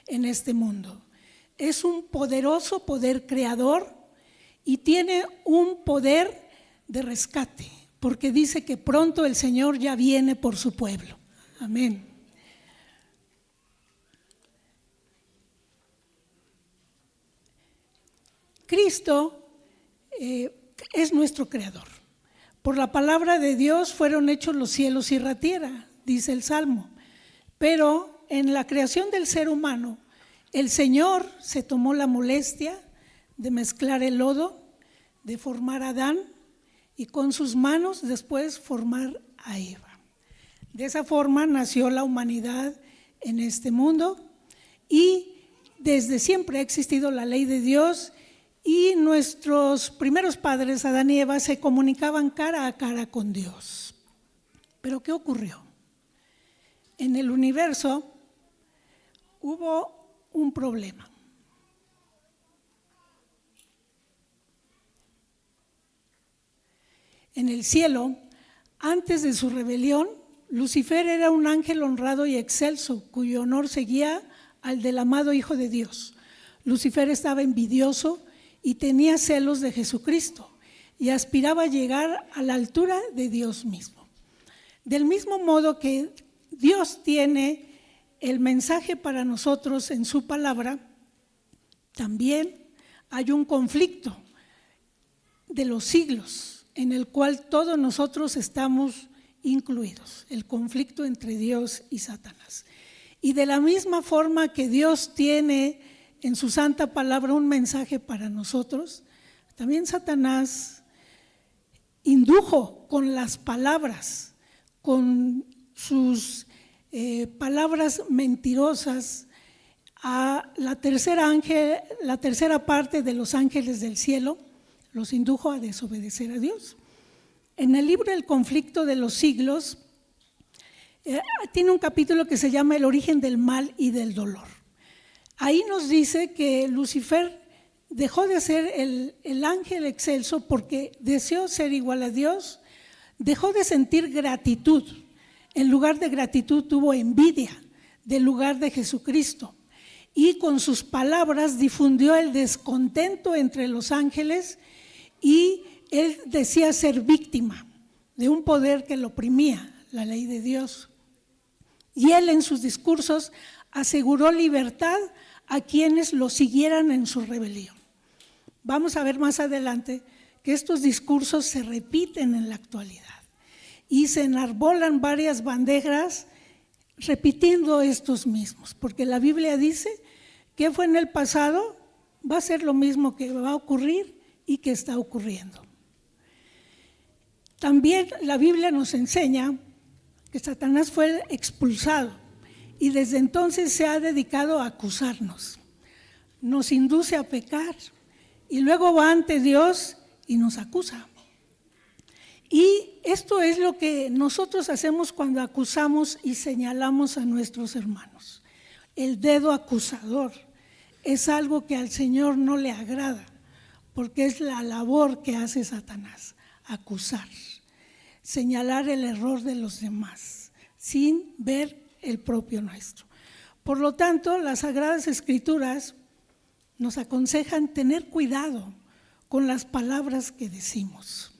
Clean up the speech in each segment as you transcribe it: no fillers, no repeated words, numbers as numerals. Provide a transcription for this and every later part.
en este mundo. Es un poderoso poder creador y tiene un poder de rescate, porque dice que pronto el Señor ya viene por su pueblo. Amén. Cristo es nuestro creador. Por la palabra de Dios fueron hechos los cielos y la tierra, dice el Salmo. Pero en la creación del ser humano, el Señor se tomó la molestia de mezclar el lodo, de formar a Adán y con sus manos después formar a Eva. De esa forma nació la humanidad en este mundo y desde siempre ha existido la ley de Dios y nuestros primeros padres, Adán y Eva, se comunicaban cara a cara con Dios. Pero ¿qué ocurrió? En el universo hubo un problema. En el cielo, antes de su rebelión, Lucifer era un ángel honrado y excelso, cuyo honor seguía al del amado Hijo de Dios. Lucifer estaba envidioso y tenía celos de Jesucristo y aspiraba a llegar a la altura de Dios mismo. Del mismo modo que Dios tiene el mensaje para nosotros en su palabra, también hay un conflicto de los siglos en el cual todos nosotros estamos incluidos, el conflicto entre Dios y Satanás. Y de la misma forma que Dios tiene en su santa palabra un mensaje para nosotros, también Satanás indujo con las palabras, con sus palabras mentirosas a la tercera parte de los ángeles del cielo, los indujo a desobedecer a Dios. En el libro El conflicto de los siglos, tiene un capítulo que se llama El origen del mal y del dolor. Ahí nos dice que Lucifer dejó de ser el ángel excelso porque deseó ser igual a Dios, dejó de sentir gratitud. En lugar de gratitud tuvo envidia del lugar de Jesucristo y con sus palabras difundió el descontento entre los ángeles y él decía ser víctima de un poder que lo oprimía, la ley de Dios. Y él en sus discursos aseguró libertad a quienes lo siguieran en su rebelión. Vamos a ver más adelante que estos discursos se repiten en la actualidad y se enarbolan varias banderas repitiendo estos mismos, porque la Biblia dice que fue en el pasado, va a ser lo mismo que va a ocurrir y que está ocurriendo. También la Biblia nos enseña que Satanás fue expulsado y desde entonces se ha dedicado a acusarnos, nos induce a pecar y luego va ante Dios y nos acusa. Y esto es lo que nosotros hacemos cuando acusamos y señalamos a nuestros hermanos. El dedo acusador es algo que al Señor no le agrada, porque es la labor que hace Satanás, acusar, señalar el error de los demás, sin ver el propio nuestro. Por lo tanto, las Sagradas Escrituras nos aconsejan tener cuidado con las palabras que decimos.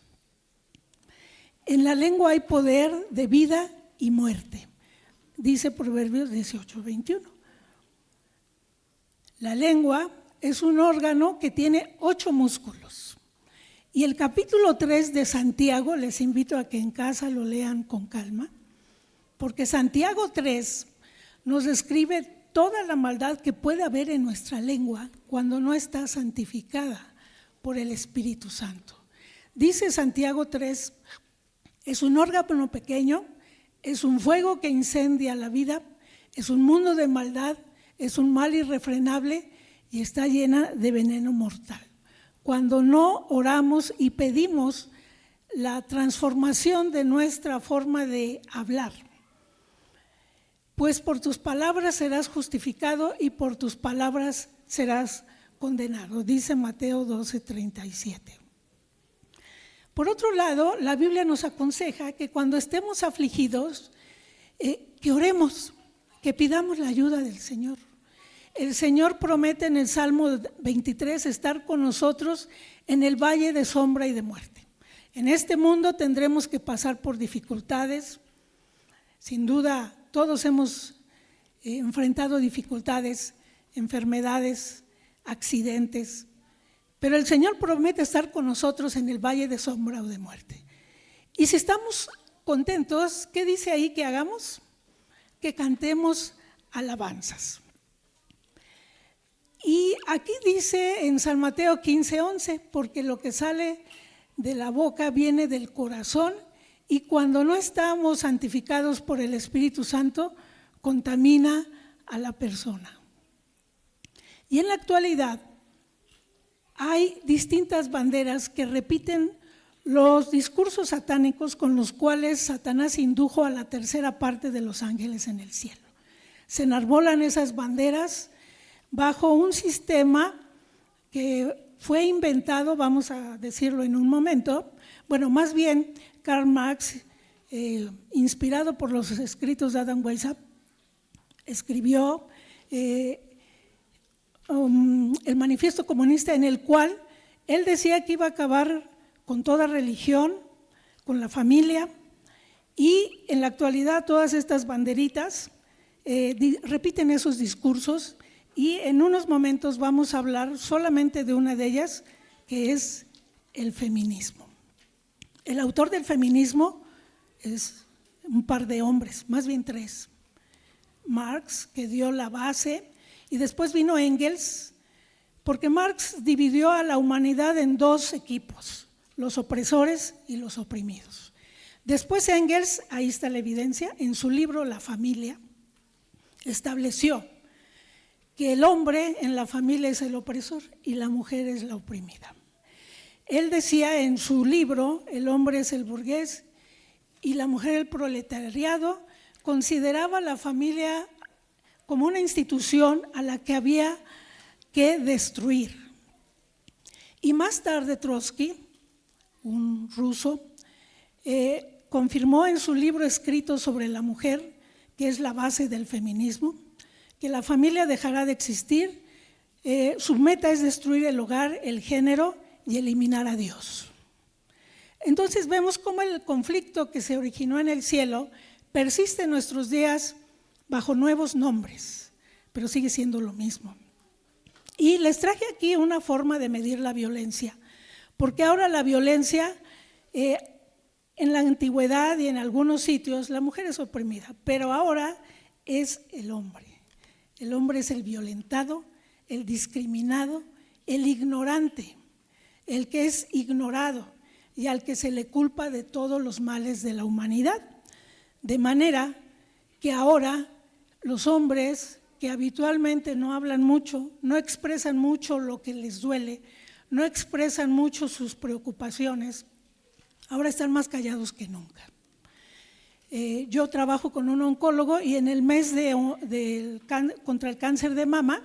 En la lengua hay poder de vida y muerte, dice Proverbios 18:21. La lengua es un órgano que tiene 8 músculos. Y el capítulo 3 de Santiago, les invito a que en casa lo lean con calma, porque Santiago 3 nos describe toda la maldad que puede haber en nuestra lengua cuando no está santificada por el Espíritu Santo. Dice Santiago 3, es un órgano pequeño, es un fuego que incendia la vida, es un mundo de maldad, es un mal irrefrenable y está llena de veneno mortal. Cuando no oramos y pedimos la transformación de nuestra forma de hablar, pues por tus palabras serás justificado y por tus palabras serás condenado, dice Mateo 12:37. Por otro lado, la Biblia nos aconseja que cuando estemos afligidos, que oremos, que pidamos la ayuda del Señor. El Señor promete en el Salmo 23 estar con nosotros en el valle de sombra y de muerte. En este mundo tendremos que pasar por dificultades. Sin duda, todos hemos enfrentado dificultades, enfermedades, accidentes, pero el Señor promete estar con nosotros en el valle de sombra o de muerte. Y si estamos contentos, ¿qué dice ahí que hagamos? Que cantemos alabanzas. Y aquí dice en San Mateo 15:11, porque lo que sale de la boca viene del corazón, y cuando no estamos santificados por el Espíritu Santo, contamina a la persona. Y en la actualidad hay distintas banderas que repiten los discursos satánicos con los cuales Satanás indujo a la tercera parte de los ángeles en el cielo. Se enarbolan esas banderas bajo un sistema que fue inventado, vamos a decirlo en un momento, bueno, más bien Karl Marx, inspirado por los escritos de Adam Weishaupt, escribió el manifiesto comunista, en el cual él decía que iba a acabar con toda religión, con la familia, y en la actualidad todas estas banderitas repiten esos discursos, y en unos momentos vamos a hablar solamente de una de ellas, que es el feminismo. El autor del feminismo es un par de hombres, más bien tres. Marx, que dio la base, y después vino Engels, porque Marx dividió a la humanidad en dos equipos, los opresores y los oprimidos. Después Engels, ahí está la evidencia, en su libro La familia, estableció que el hombre en la familia es el opresor y la mujer es la oprimida. Él decía en su libro, el hombre es el burgués y la mujer el proletariado, consideraba la familia como una institución a la que había que destruir. Y más tarde Trotsky, un ruso, confirmó en su libro escrito sobre la mujer, que es la base del feminismo, que la familia dejará de existir, su meta es destruir el hogar, el género y eliminar a Dios. Entonces vemos cómo el conflicto que se originó en el cielo persiste en nuestros días bajo nuevos nombres, pero sigue siendo lo mismo. Y les traje aquí una forma de medir la violencia, porque ahora la violencia, en la antigüedad y en algunos sitios, la mujer es oprimida, pero ahora es el hombre. El hombre es el violentado, el discriminado, el ignorante, el que es ignorado y al que se le culpa de todos los males de la humanidad. De manera que ahora los hombres que habitualmente no hablan mucho, no expresan mucho lo que les duele, no expresan mucho sus preocupaciones, ahora están más callados que nunca. Yo trabajo con un oncólogo y en el mes contra el cáncer de mama,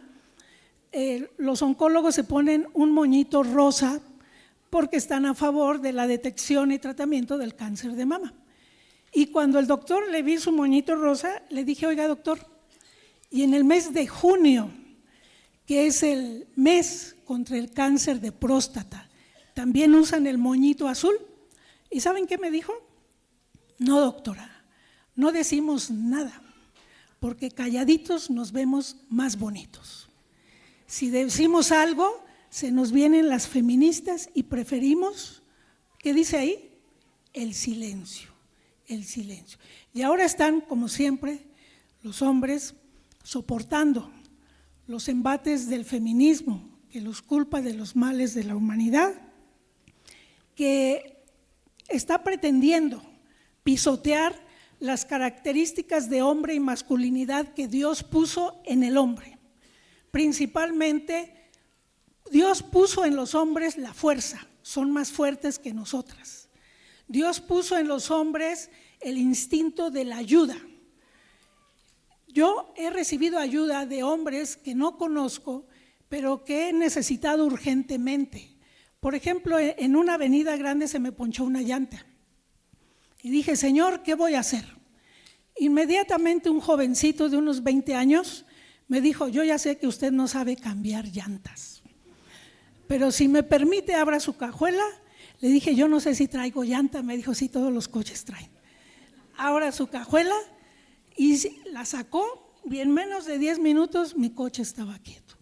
los oncólogos se ponen un moñito rosa porque están a favor de la detección y tratamiento del cáncer de mama. Y cuando el doctor le vi su moñito rosa, le dije, oiga doctor, y en el mes de junio, que es el mes contra el cáncer de próstata, ¿también usan el moñito azul? ¿Y saben qué me dijo? No, doctora, no decimos nada, porque calladitos nos vemos más bonitos. Si decimos algo, se nos vienen las feministas y preferimos, ¿qué dice ahí? El silencio, el silencio. Y ahora están, como siempre, los hombres soportando los embates del feminismo, que los culpa de los males de la humanidad, que está pretendiendo pisotear las características de hombre y masculinidad que Dios puso en el hombre. Principalmente, Dios puso en los hombres la fuerza, son más fuertes que nosotras. Dios puso en los hombres el instinto de la ayuda. Yo he recibido ayuda de hombres que no conozco, pero que he necesitado urgentemente. Por ejemplo, en una avenida grande se me ponchó una llanta. Y dije, Señor, ¿qué voy a hacer? Inmediatamente un jovencito de unos 20 años Me dijo, yo ya sé que usted no sabe cambiar llantas, pero si me permite, abra su cajuela. Le dije, yo no sé si traigo llanta. Me dijo, sí, todos los coches traen. Abra su cajuela y la sacó y en menos de 10 minutos mi coche estaba quieto.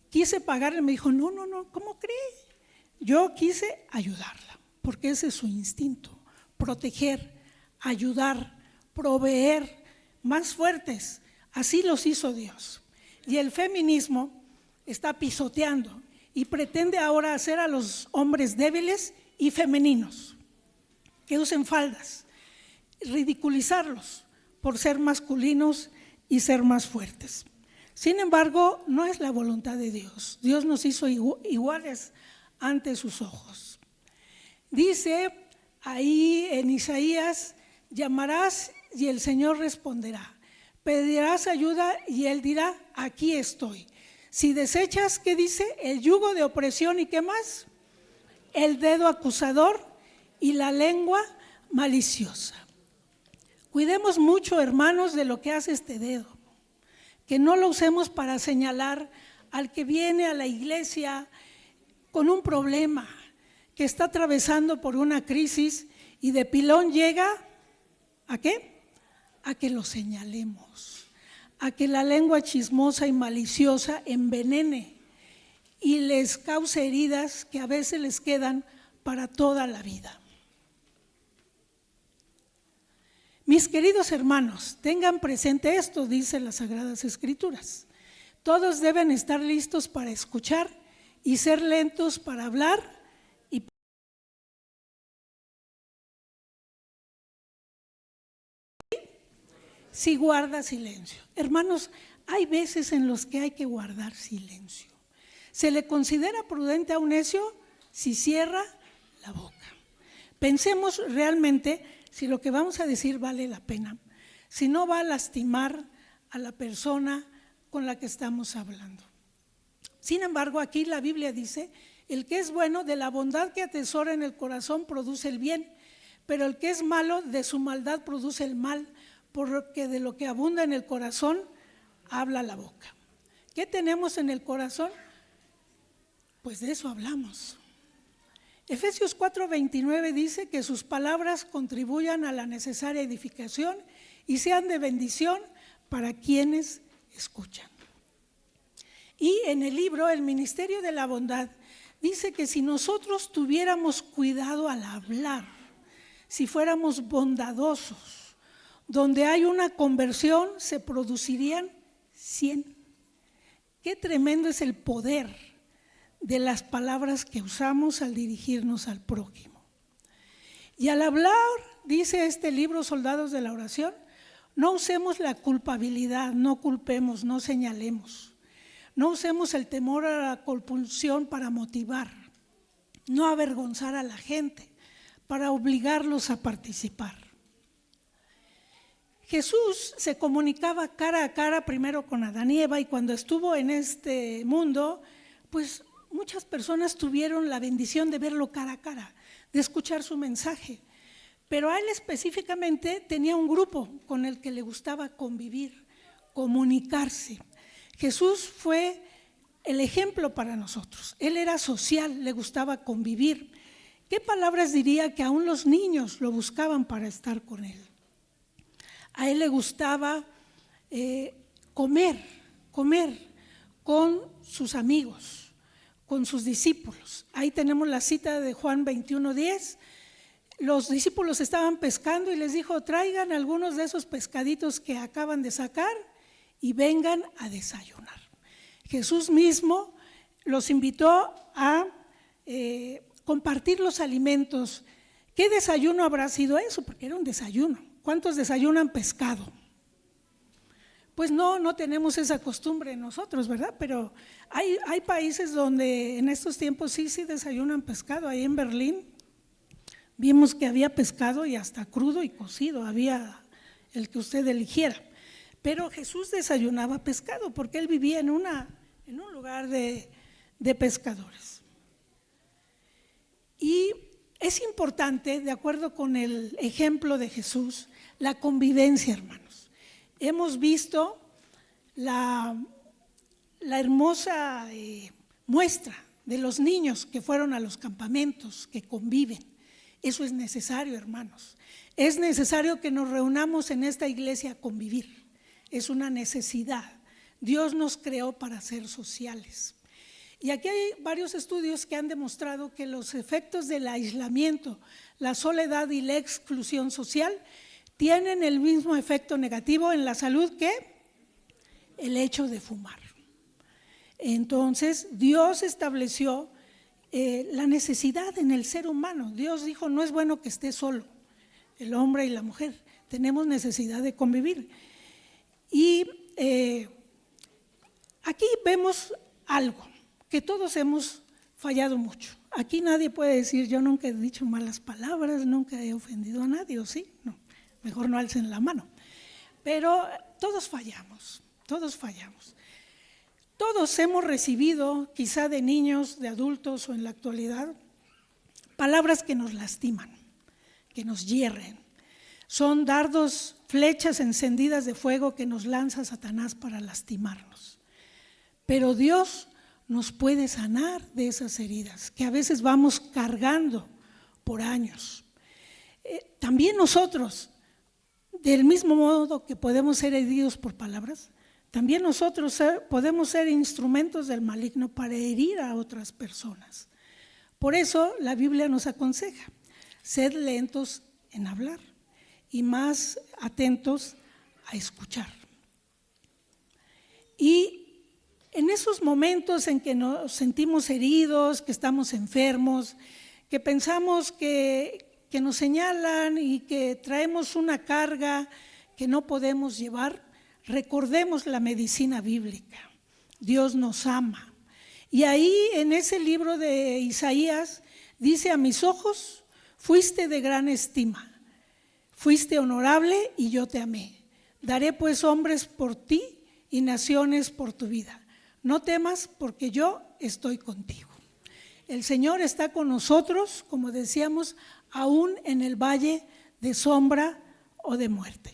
Quise pagarle, me dijo, no, ¿cómo cree? Yo quise ayudarla, porque ese es su instinto, proteger, ayudar, proveer, más fuertes. Así los hizo Dios. Y el feminismo está pisoteando y pretende ahora hacer a los hombres débiles y femeninos, que usen faldas, ridiculizarlos por ser masculinos y ser más fuertes. Sin embargo, no es la voluntad de Dios. Dios nos hizo iguales ante sus ojos. Dice ahí en Isaías, llamarás y el Señor responderá. Pedirás ayuda y Él dirá, aquí estoy. Si desechas, ¿qué dice? El yugo de opresión y ¿qué más? El dedo acusador y la lengua maliciosa. Cuidemos mucho, hermanos, de lo que hace este dedo. Que no lo usemos para señalar al que viene a la iglesia con un problema, que está atravesando por una crisis y de pilón llega, ¿a qué? A que lo señalemos, a que la lengua chismosa y maliciosa envenene y les cause heridas que a veces les quedan para toda la vida. Mis queridos hermanos, tengan presente esto, dicen las Sagradas Escrituras. Todos deben estar listos para escuchar y ser lentos para hablar y si guarda silencio. Hermanos, hay veces en los que hay que guardar silencio. Se le considera prudente a un necio si cierra la boca. Pensemos realmente si lo que vamos a decir vale la pena, si no va a lastimar a la persona con la que estamos hablando. Sin embargo, aquí la Biblia dice, el que es bueno de la bondad que atesora en el corazón produce el bien, pero el que es malo de su maldad produce el mal, porque de lo que abunda en el corazón habla la boca. ¿Qué tenemos en el corazón? Pues de eso hablamos. Efesios 4:29 dice que sus palabras contribuyan a la necesaria edificación y sean de bendición para quienes escuchan. Y en el libro El Ministerio de la Bondad dice que si nosotros tuviéramos cuidado al hablar, si fuéramos bondadosos, donde hay una conversión se producirían 100. Qué tremendo es el poder de las palabras que usamos al dirigirnos al prójimo. Y al hablar, dice este libro, Soldados de la Oración, no usemos la culpabilidad, no culpemos, no señalemos. No usemos el temor a la compulsión para motivar, no avergonzar a la gente, para obligarlos a participar. Jesús se comunicaba cara a cara primero con Adán y Eva y cuando estuvo en este mundo, pues muchas personas tuvieron la bendición de verlo cara a cara, de escuchar su mensaje, pero a él específicamente tenía un grupo con el que le gustaba convivir, comunicarse. Jesús fue el ejemplo para nosotros, él era social, le gustaba convivir. ¿Qué palabras diría que aún los niños lo buscaban para estar con él? A él le gustaba comer con sus amigos, con sus discípulos. Ahí tenemos la cita de Juan 21:10. Los discípulos estaban pescando y les dijo, traigan algunos de esos pescaditos que acaban de sacar y vengan a desayunar. Jesús mismo los invitó a compartir los alimentos. ¿Qué desayuno habrá sido eso? Porque era un desayuno. ¿Cuántos desayunan pescado? Pues no tenemos esa costumbre nosotros, ¿verdad? Pero hay países donde en estos tiempos sí desayunan pescado. Ahí en Berlín vimos que había pescado y hasta crudo y cocido, había el que usted eligiera. Pero Jesús desayunaba pescado porque él vivía en un lugar de pescadores. Y es importante, de acuerdo con el ejemplo de Jesús, la convivencia, hermanos. Hemos visto la hermosa muestra de los niños que fueron a los campamentos, que conviven. Eso es necesario, hermanos. Es necesario que nos reunamos en esta iglesia a convivir. Es una necesidad. Dios nos creó para ser sociales. Y aquí hay varios estudios que han demostrado que los efectos del aislamiento, la soledad y la exclusión social tienen el mismo efecto negativo en la salud que el hecho de fumar. Entonces, Dios estableció la necesidad en el ser humano. Dios dijo, no es bueno que esté solo el hombre y la mujer, tenemos necesidad de convivir. Y aquí vemos algo, que todos hemos fallado mucho. Aquí nadie puede decir, yo nunca he dicho malas palabras, nunca he ofendido a nadie, ¿o sí? No, mejor no alcen la mano. Pero todos fallamos, todos fallamos. Todos hemos recibido, quizá de niños, de adultos o en la actualidad, palabras que nos lastiman, que nos hierren. Son dardos, flechas encendidas de fuego que nos lanza Satanás para lastimarnos. Pero Dios nos puede sanar de esas heridas que a veces vamos cargando por años. También nosotros, del mismo modo que podemos ser heridos por palabras, también nosotros podemos ser instrumentos del maligno para herir a otras personas. Por eso la Biblia nos aconseja, sed lentos en hablar y más atentos a escuchar. Y en esos momentos en que nos sentimos heridos, que estamos enfermos, que pensamos que nos señalan y que traemos una carga que no podemos llevar, recordemos la medicina bíblica. Dios nos ama. Y ahí en ese libro de Isaías dice, a mis ojos fuiste de gran estima, fuiste honorable y yo te amé. Daré pues hombres por ti y naciones por tu vida. No temas porque yo estoy contigo. El Señor está con nosotros, como decíamos, aún en el valle de sombra o de muerte.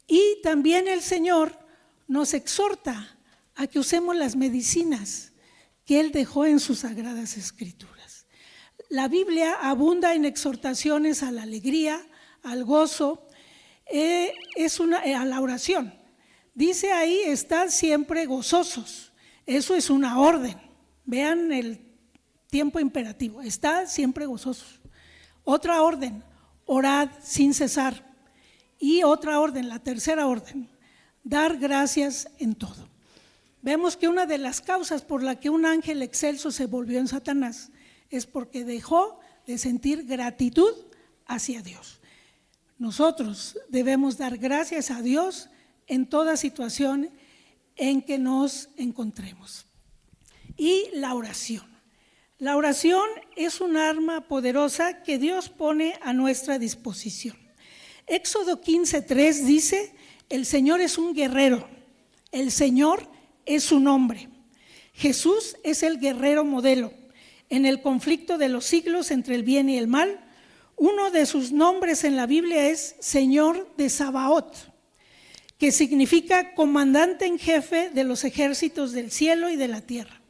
Y también el Señor nos exhorta a que usemos las medicinas que Él dejó en sus sagradas escrituras. La Biblia abunda en exhortaciones a la alegría, al gozo, a la oración. Dice ahí, estad siempre gozosos. Eso es una orden. Vean el tiempo imperativo, estad siempre gozosos. Otra orden, orad sin cesar. Y otra orden, la tercera orden, dar gracias en todo. Vemos que una de las causas por la que un ángel excelso se volvió en Satanás es porque dejó de sentir gratitud hacia Dios. Nosotros debemos dar gracias a Dios en toda situación en que nos encontremos. Y la oración. La oración es un arma poderosa que Dios pone a nuestra disposición. Éxodo 15:3 dice, el Señor es un guerrero, el Señor es su nombre. Jesús es el guerrero modelo. En el conflicto de los siglos entre el bien y el mal, uno de sus nombres en la Biblia es Señor de Sabaoth, que significa comandante en jefe de los ejércitos del cielo y de la tierra.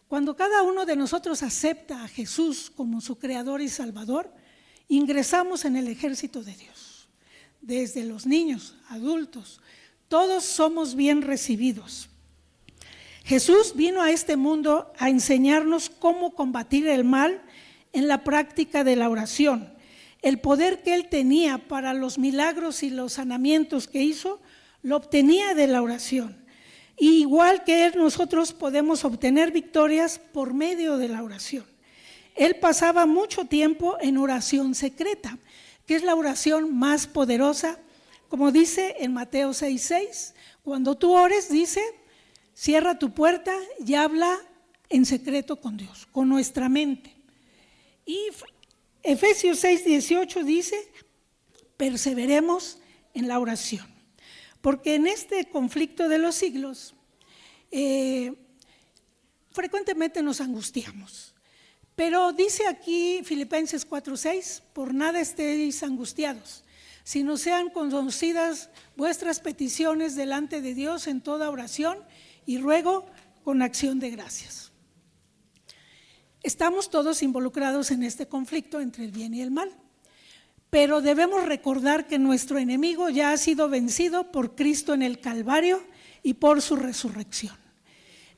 Cuando cada uno de nosotros acepta a Jesús como su creador y salvador, ingresamos en el ejército de Dios. Desde los niños, adultos, todos somos bien recibidos. Jesús vino a este mundo a enseñarnos cómo combatir el mal en la práctica de la oración. El poder que Él tenía para los milagros y los sanamientos que hizo, lo obtenía de la oración. Y igual que Él, nosotros podemos obtener victorias por medio de la oración. Él pasaba mucho tiempo en oración secreta, que es la oración más poderosa, como dice en Mateo 6:6, cuando tú ores, dice, cierra tu puerta y habla en secreto con Dios, con nuestra mente. Y Efesios 6:18 dice, perseveremos en la oración, porque en este conflicto de los siglos frecuentemente nos angustiamos. Pero dice aquí Filipenses 4:6, por nada estéis angustiados, sino sean conocidas vuestras peticiones delante de Dios en toda oración y ruego con acción de gracias. Estamos todos involucrados en este conflicto entre el bien y el mal, pero debemos recordar que nuestro enemigo ya ha sido vencido por Cristo en el Calvario y por su resurrección.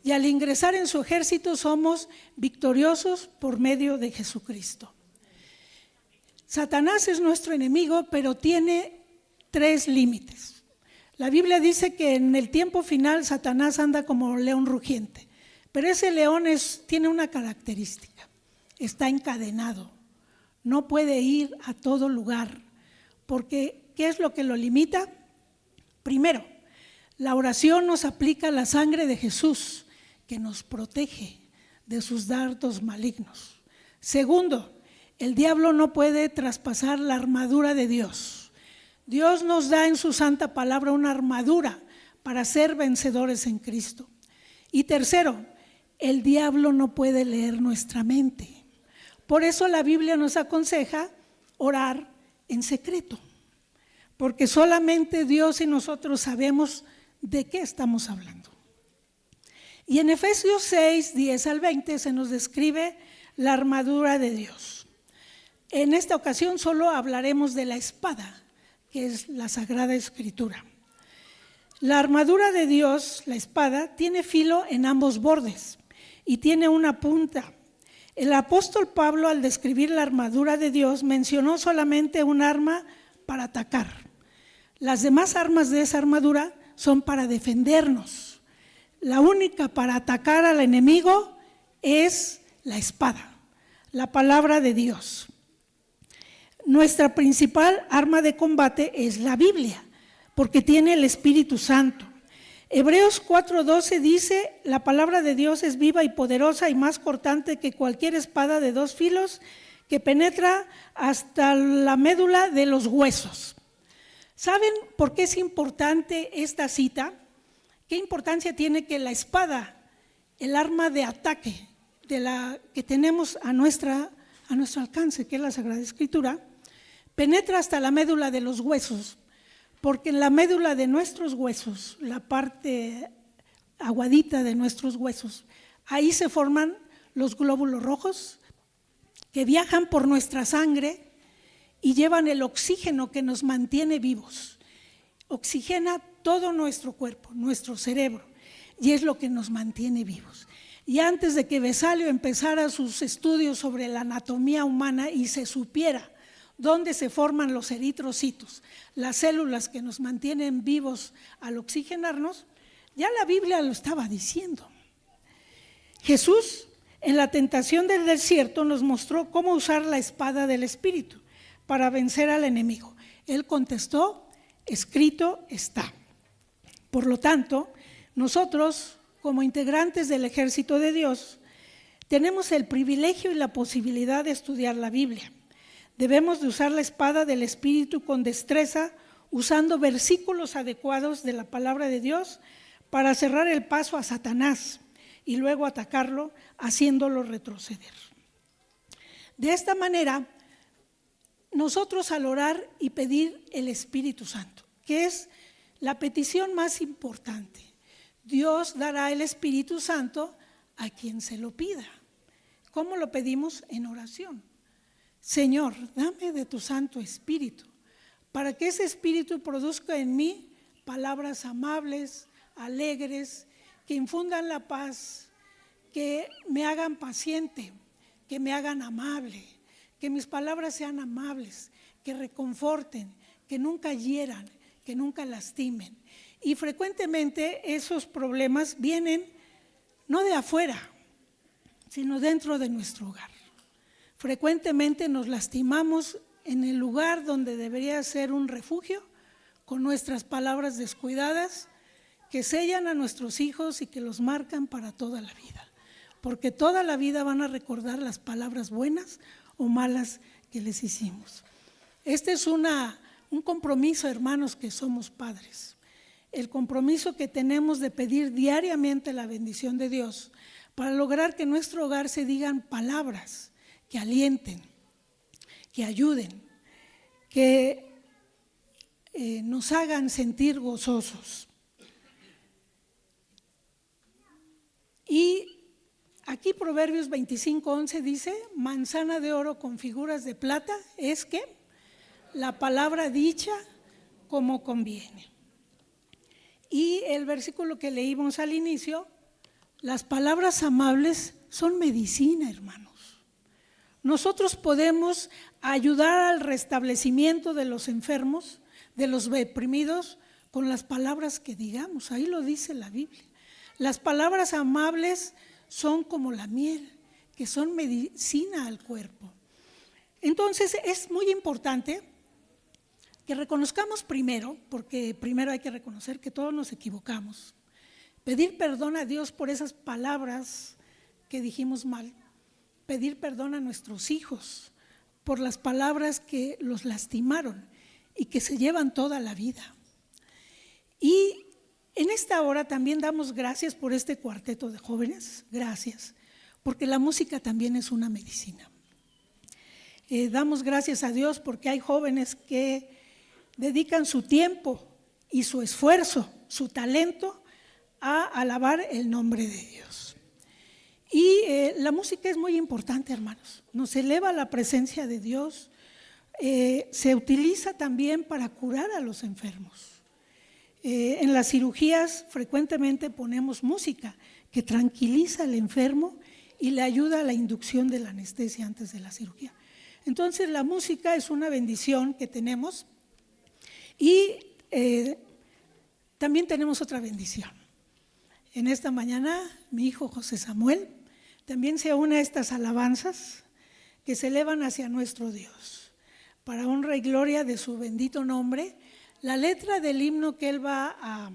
Y al ingresar en su ejército somos victoriosos por medio de Jesucristo. Satanás es nuestro enemigo, pero tiene 3 límites. La Biblia dice que en el tiempo final Satanás anda como león rugiente, pero ese león tiene una característica: está encadenado, no puede ir a todo lugar, porque ¿qué es lo que lo limita? Primero, la oración nos aplica la sangre de Jesús, que nos protege de sus dardos malignos. Segundo, el diablo no puede traspasar la armadura de Dios. Dios nos da en su santa palabra una armadura para ser vencedores en Cristo. Y tercero, el diablo no puede leer nuestra mente. Por eso la Biblia nos aconseja orar en secreto, porque solamente Dios y nosotros sabemos de qué estamos hablando. Y en Efesios 6, 10 al 20 se nos describe la armadura de Dios. En esta ocasión solo hablaremos de la espada, que es la Sagrada Escritura. La armadura de Dios, la espada, tiene filo en ambos bordes y tiene una punta. El apóstol Pablo, al describir la armadura de Dios, mencionó solamente un arma para atacar. Las demás armas de esa armadura son para defendernos. La única para atacar al enemigo es la espada, la palabra de Dios. Nuestra principal arma de combate es la Biblia, porque tiene el Espíritu Santo. Hebreos 4:12 dice: la palabra de Dios es viva y poderosa y más cortante que cualquier espada de 2 filos, que penetra hasta la médula de los huesos. ¿Saben por qué es importante esta cita? ¿Qué importancia tiene que la espada, el arma de ataque que tenemos a nuestro alcance, que es la Sagrada Escritura, penetra hasta la médula de los huesos? Porque en la médula de nuestros huesos, la parte aguadita de nuestros huesos, ahí se forman los glóbulos rojos que viajan por nuestra sangre y llevan el oxígeno que nos mantiene vivos. Oxigena todo nuestro cuerpo, nuestro cerebro, y es lo que nos mantiene vivos. Y antes de que Vesalio empezara sus estudios sobre la anatomía humana y se supiera dónde se forman los eritrocitos, las células que nos mantienen vivos al oxigenarnos, ya la Biblia lo estaba diciendo. Jesús, en la tentación del desierto, nos mostró cómo usar la espada del Espíritu para vencer al enemigo. Él contestó: escrito está. Por lo tanto, nosotros, como integrantes del ejército de Dios, tenemos el privilegio y la posibilidad de estudiar la Biblia. Debemos de usar la espada del Espíritu con destreza, usando versículos adecuados de la palabra de Dios para cerrar el paso a Satanás y luego atacarlo, haciéndolo retroceder. De esta manera, nosotros al orar y pedir el Espíritu Santo, que es la petición más importante, Dios dará el Espíritu Santo a quien se lo pida. ¿Cómo lo pedimos? En oración. Señor, dame de tu Santo Espíritu, para que ese Espíritu produzca en mí palabras amables, alegres, que infundan la paz, que me hagan paciente, que me hagan amable, que mis palabras sean amables, que reconforten, que nunca hieran, que nunca lastimen. Y frecuentemente esos problemas vienen no de afuera, sino dentro de nuestro hogar. Frecuentemente nos lastimamos en el lugar donde debería ser un refugio, con nuestras palabras descuidadas que sellan a nuestros hijos y que los marcan para toda la vida, porque toda la vida van a recordar las palabras buenas o malas que les hicimos. Este es un compromiso, hermanos, que somos padres, el compromiso que tenemos de pedir diariamente la bendición de Dios para lograr que en nuestro hogar se digan palabras que alienten, que ayuden, que nos hagan sentir gozosos. Y aquí Proverbios 25:11 dice: manzana de oro con figuras de plata es que la palabra dicha como conviene. Y el versículo que leímos al inicio: las palabras amables son medicina, hermanos. Nosotros podemos ayudar al restablecimiento de los enfermos, de los deprimidos, con las palabras que digamos. Ahí lo dice la Biblia. Las palabras amables son como la miel, que son medicina al cuerpo. Entonces es muy importante que reconozcamos primero, porque primero hay que reconocer que todos nos equivocamos, pedir perdón a Dios por esas palabras que dijimos mal, pedir perdón a nuestros hijos por las palabras que los lastimaron y que se llevan toda la vida. Y en esta hora también damos gracias por este cuarteto de jóvenes, gracias, porque la música también es una medicina. Damos gracias a Dios porque hay jóvenes que dedican su tiempo y su esfuerzo, su talento a alabar el nombre de Dios. Y la música es muy importante, hermanos, nos eleva a la presencia de Dios, se utiliza también para curar a los enfermos. En las cirugías frecuentemente ponemos música que tranquiliza al enfermo y le ayuda a la inducción de la anestesia antes de la cirugía. Entonces la música es una bendición que tenemos. Y también tenemos otra bendición. En esta mañana mi hijo José Samuel también se une a estas alabanzas que se elevan hacia nuestro Dios, para honra y gloria de su bendito nombre. La letra del himno que él va a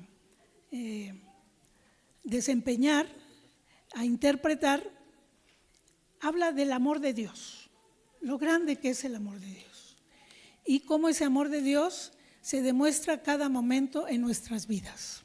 desempeñar, a interpretar, habla del amor de Dios, lo grande que es el amor de Dios y cómo ese amor de Dios se demuestra cada momento en nuestras vidas.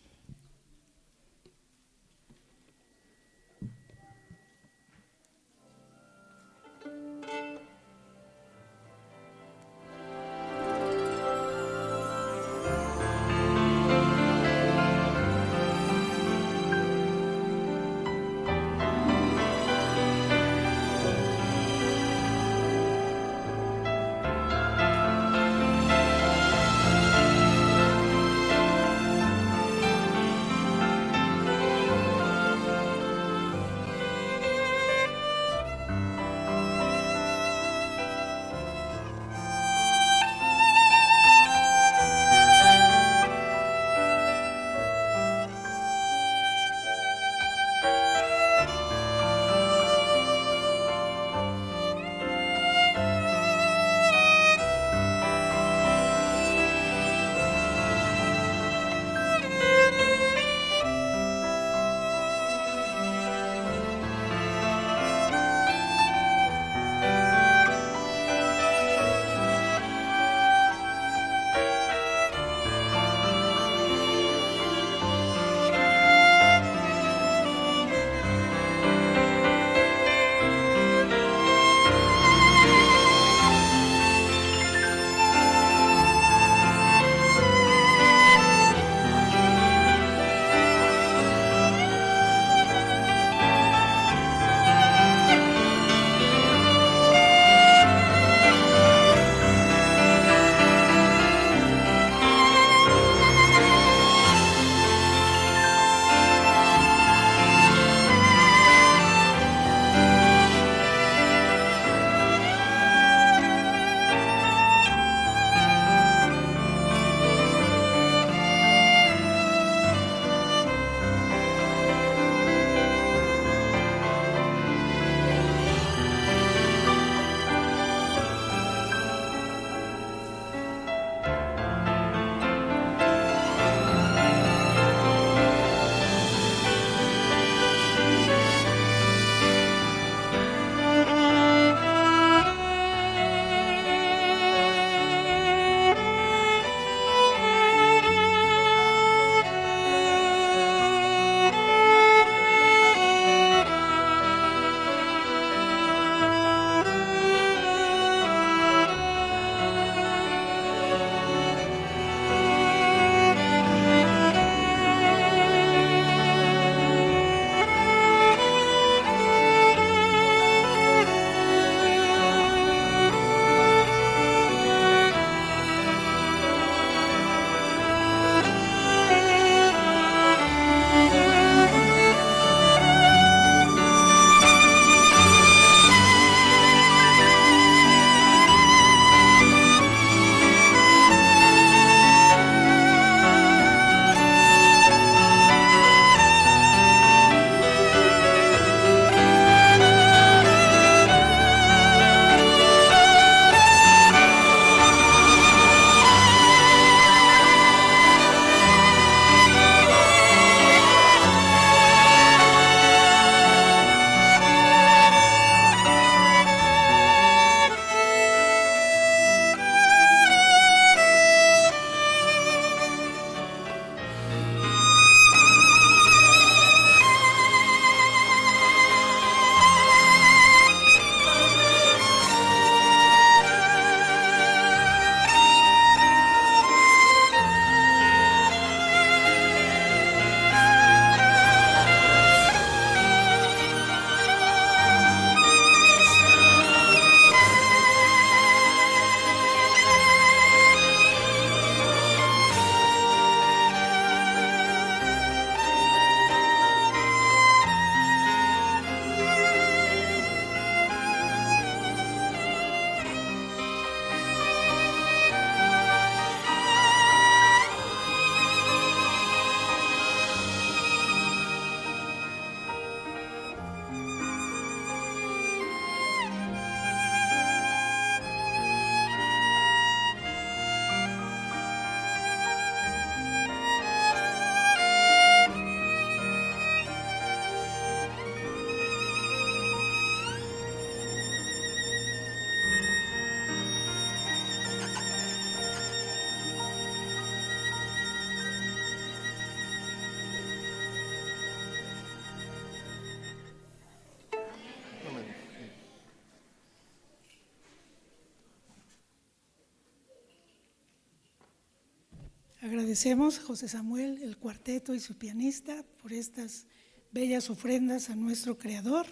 agradecemos, José Samuel, el cuarteto y su pianista, por estas bellas ofrendas a nuestro Creador.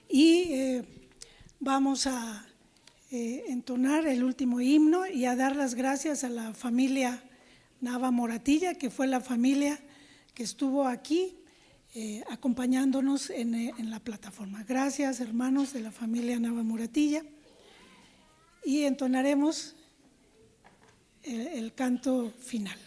Y vamos a entonar el último himno y a dar las gracias a la familia Nava Moratilla, que fue la familia que estuvo aquí acompañándonos en la plataforma. Gracias, hermanos de la familia Nava Moratilla. Y entonaremos el canto final.